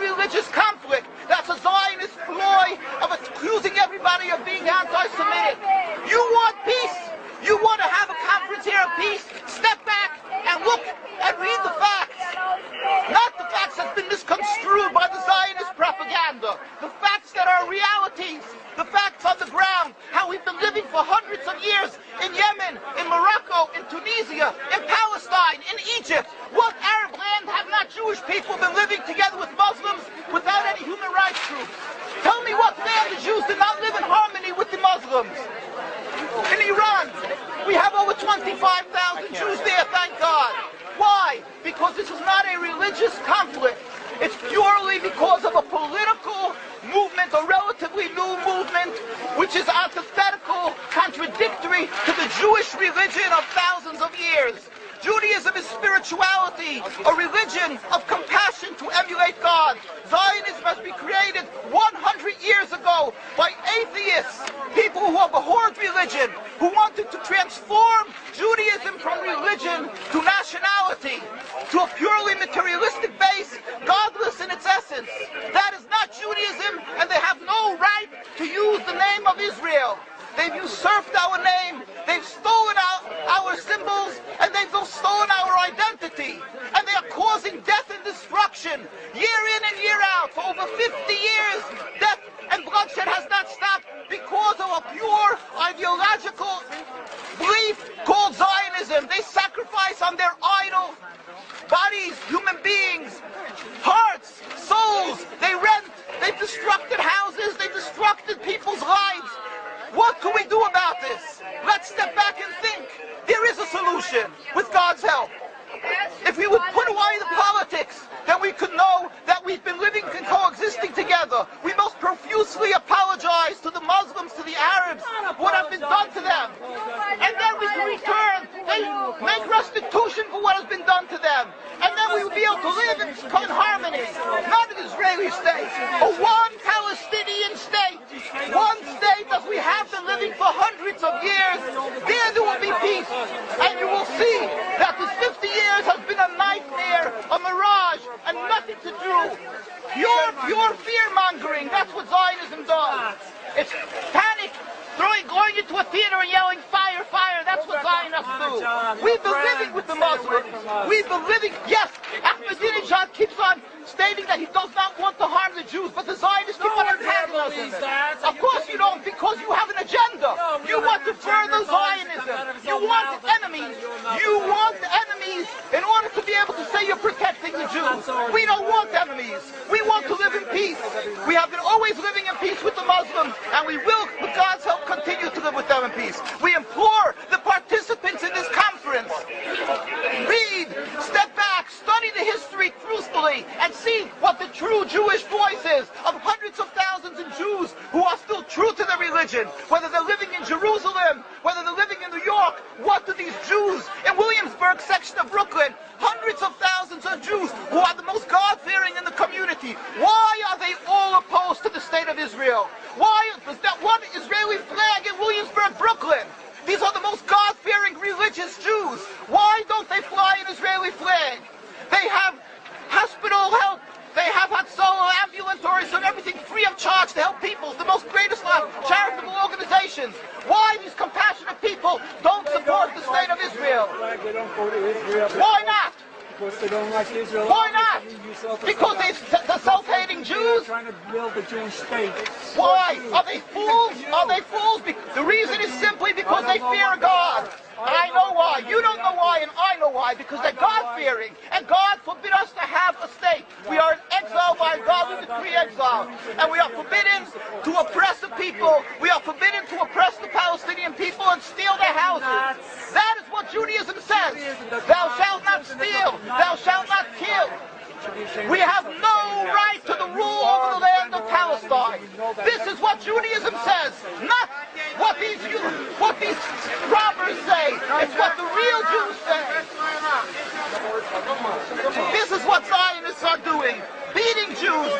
religious conflict. That's a Zionist ploy of accusing everybody of being anti-Semitic. You want peace? You want to have a conference here of peace? Step back and look and read the facts. Not the facts that's been misconstrued by the Zionist propaganda. The facts that are realities. The facts on the ground. How we've been living for hundreds of years in Yemen, in Morocco, in Tunisia, in Palestine, in Egypt. What Arab land have not Jewish people been living together with Muslims without any human rights groups? Tell me what land the Jews did not live in harmony with the Muslims. In Iran, we have over 25,000 Jews there, thank God. Why? Because this is not a religious conflict. It's purely because of a political movement, a relatively new movement, which is antithetical, contradictory to the Jewish religion of thousands of years. Judaism is spirituality, a religion of compassion to emulate God. Zionism has been created 100 years ago by atheists, people who have abhorred religion, who wanted to transform Judaism from religion to nationality, to a purely materialistic base, godless in its essence. That is not Judaism, and they have no right to use the name of Israel. They've usurped our name, they've stolen our symbols, and they've stolen our identity. And they are causing death and destruction, year in and year out. For over 50 years, death and bloodshed has not stopped because of a pure ideological belief called Zionism. They sacrifice on their idol bodies, human beings, hearts, souls. They rent, they've destructed houses, they've destructed people's lives. What can we do about this? Let's step back and think. There is a solution with God's help. If we would put away the politics, then we could know that we've been living and coexisting together. We most profusely apologize to the Muslims, to the Arabs, what has been done to them. And then we can return, they make restitution for what has been done to them. And then we will be able to live in harmony. Not an Israeli state, a one Palestinian state. One state as we have been living for hundreds of years. There will be peace. And you will see that this 50 years has been a nightmare, a mirage, and nothing to do. Pure fear-mongering, that's what Zionism does. It's panic, going into a theater and yelling, fire, fire, that's what Zionists do. We've been living with the Muslims. We've been living, yes, Ahmadinejad keeps on stating that he does not want to harm the Jews, but the Zionists keep on antagonizing them. Of course you don't, because you have an agenda. You want to further Zionism. You want enemies. You want enemies in order to be able to say you're protecting the Jews. We don't want enemies. We want to live in peace. We have been always living in peace with the Muslims, and we will, with God's help, continue to live with them in peace. We implore the participants in this conference, read, step back, study the history truthfully, and see what the true Jewish voice is of hundreds of thousands of Jews who are still true to their religion, whether they're living in Jerusalem, whether they're living in New York. What do these Jews in Williamsburg section of Brooklyn, hundreds of thousands of Jews who are the most God-fearing in the community, why are they all opposed to the state of Israel? Why is that one Israeli flag in Williamsburg, Brooklyn? These are the most God-fearing religious Jews. Why don't they fly an Israeli flag? They have hospital help. They have Hatzolah, ambulatories, and everything free of charge to help people. The most greatest charitable organizations. Why these compassionate people don't support the state of Israel? They don't go to Israel. Why not? Because they don't like Israel. Why not? Because they're self-hating Jews? They're trying to build a Jewish state. Why? Are they fools? Are they fools? The reason is simply because they fear God. I know why. You don't know why, and I know why. Because they're God-fearing. And God forbid us to have a state. We are in exile by God. We decree exile. And we are forbidden to oppress the people. We are forbidden to oppress the Palestinian people and steal their houses. That is what Judaism says. Thou shalt not steal. Thou shalt not kill. We have no right to the rule over the land of Palestine. This is what Judaism says, not what these robbers say. It's what the real Jews say. This is what Zionists are doing. Beating Jews,